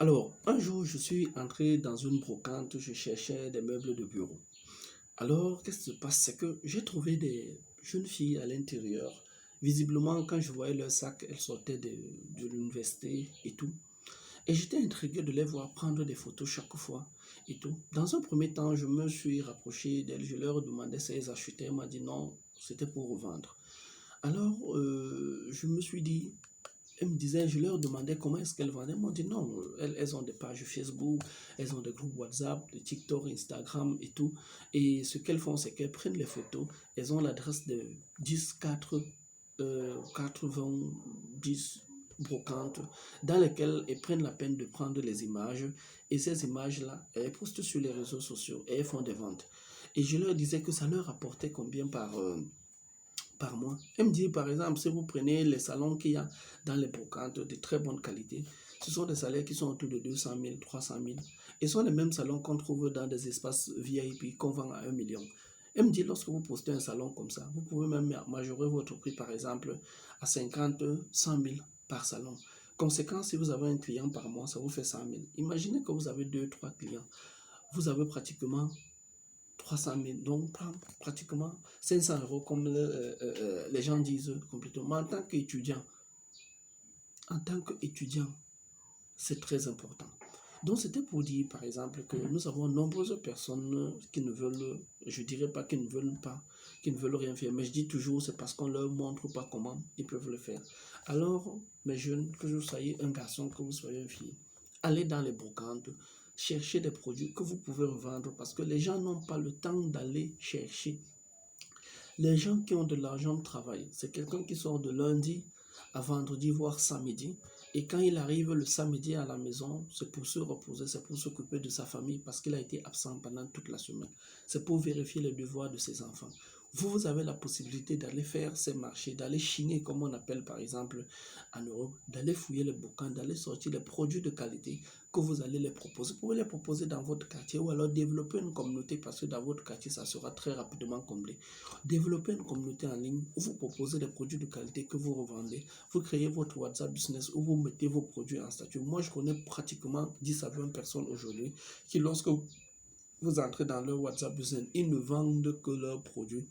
Alors, un jour, je suis entré dans une brocante, je cherchais des meubles de bureau. Alors, qu'est-ce qui se passe? C'est que j'ai trouvé des jeunes filles à l'intérieur. Visiblement, quand je voyais leur sac, elles sortaient de l'université et tout. Et j'étais intrigué de les voir prendre des photos chaque fois et tout. Dans un premier temps, je me suis rapproché d'elles, je leur demandais si elles achetaient. Elles m'ont dit non, c'était pour revendre. Alors, je me suis dit, elles me disaient, je leur demandais comment est-ce qu'elles vendaient. Elles m'ont dit non, elles ont des pages Facebook, elles ont des groupes WhatsApp, de TikTok, Instagram et tout. Et ce qu'elles font, c'est qu'elles prennent les photos, elles ont l'adresse de 10 4 10 brocantes dans lesquelles elles prennent la peine de prendre les images. Et ces images-là, elles postent sur les réseaux sociaux et elles font des ventes. Et je leur disais que ça leur rapportait combien par mois. Elle me dit, par exemple, si vous prenez les salons qu'il y a dans les brocantes de très bonne qualité, ce sont des salaires qui sont autour de 200 000, 300 000. Et ce sont les mêmes salons qu'on trouve dans des espaces VIP qu'on vend à 1 million. Elle me dit, lorsque vous postez un salon comme ça, vous pouvez même majorer votre prix, par exemple, à 50, 100 000 par salon. Conséquence, si vous avez un client par mois, ça vous fait 100 000. Imaginez que vous avez 2, 3 clients. Vous avez pratiquement 300 000, donc pratiquement 500 euros, comme les gens disent complètement. En tant qu'étudiant, c'est très important. Donc, c'était pour dire, par exemple, que nous avons nombreuses personnes qui ne veulent, je dirais pas qu'ils ne veulent pas, qui ne veulent rien faire, mais je dis toujours, c'est parce qu'on leur montre pas comment ils peuvent le faire. Alors, mes jeunes, que vous soyez un garçon, que vous soyez une fille, allez dans les brocantes, cherchez des produits que vous pouvez revendre parce que les gens n'ont pas le temps d'aller chercher. Les gens qui ont de l'argent travaillent. C'est quelqu'un qui sort de lundi à vendredi, voire samedi. Et quand il arrive le samedi à la maison, c'est pour se reposer, c'est pour s'occuper de sa famille parce qu'il a été absent pendant toute la semaine. C'est pour vérifier les devoirs de ses enfants. Vous avez la possibilité d'aller faire ces marchés, d'aller chiner, comme on appelle par exemple en Europe, d'aller fouiller les bouquins, d'aller sortir les produits de qualité que vous allez les proposer. Vous pouvez les proposer dans votre quartier ou alors développer une communauté parce que dans votre quartier, ça sera très rapidement comblé. Développez une communauté en ligne où vous proposez des produits de qualité que vous revendez. Vous créez votre WhatsApp business où vous mettez vos produits en statut. Moi, je connais pratiquement 10 à 20 personnes aujourd'hui qui, lorsque vous entrez dans leur WhatsApp business, ils ne vendent que leurs produits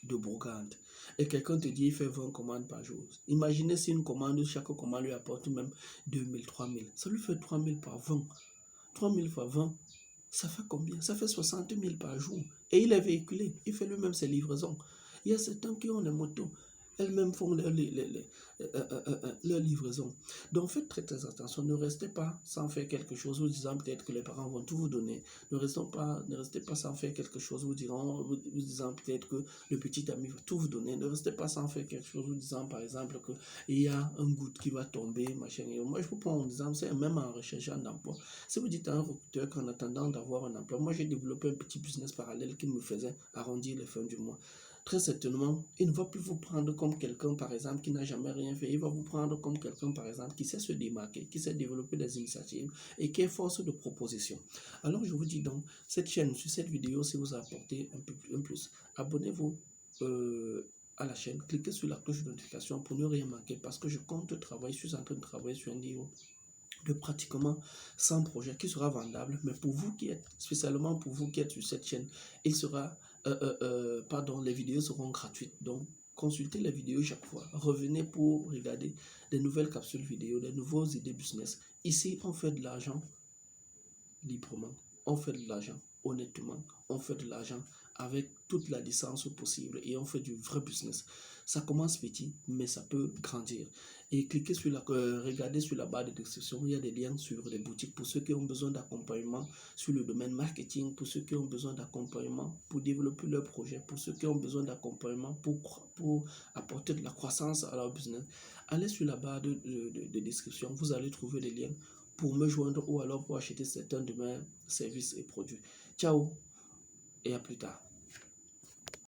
de brocante. Et quelqu'un te dit il fait 20 commandes par jour. Imaginez si une commande, chaque commande lui apporte même 2000, 3000. Ça lui fait 3000 par 20. 3000 fois 20, ça fait combien? Ça fait 60 000 par jour. Et il est véhiculé. Il fait lui-même ses livraisons. Il y a certains qui ont des motos. Elles-mêmes font leur livraison. Donc faites très très attention. Ne restez pas sans faire quelque chose vous disant peut-être que les parents vont tout vous donner. Ne restez pas sans faire quelque chose vous disant peut-être que le petit ami va tout vous donner. Ne restez pas sans faire quelque chose vous disant par exemple qu'il y a un goutte qui va tomber, machin. Et moi je vous prends en disant, c'est même en recherchant d'emploi. Si vous dites à un recruteur qu'en attendant d'avoir un emploi, moi j'ai développé un petit business parallèle qui me faisait arrondir les fins du mois. Très certainement, il ne va plus vous prendre comme quelqu'un, par exemple, qui n'a jamais rien fait. Il va vous prendre comme quelqu'un, par exemple, qui sait se démarquer, qui sait développer des initiatives et qui est force de proposition. Alors, je vous dis donc, cette chaîne, sur cette vidéo, si vous apportez un plus, abonnez-vous à la chaîne, cliquez sur la cloche de notification pour ne rien manquer parce que je compte travailler, je suis en train de travailler sur un niveau de pratiquement 100 projets qui sera vendable, mais pour vous qui êtes, spécialement pour vous qui êtes sur cette chaîne, il sera, les vidéos seront gratuites, donc consultez les vidéos chaque fois, revenez pour regarder des nouvelles capsules vidéo, des nouveaux idées business. Ici, on fait de l'argent librement, on fait de l'argent honnêtement, on fait de l'argent avec toute la licence possible et on fait du vrai business. Ça commence petit, mais ça peut grandir. Et cliquez sur regardez sur la barre de description, il y a des liens sur les boutiques pour ceux qui ont besoin d'accompagnement sur le domaine marketing, pour ceux qui ont besoin d'accompagnement pour développer leur projet, pour ceux qui ont besoin d'accompagnement pour apporter de la croissance à leur business. Allez sur la barre de description, vous allez trouver les liens pour me joindre ou alors pour acheter certains de mes services et produits. Ciao et à plus tard.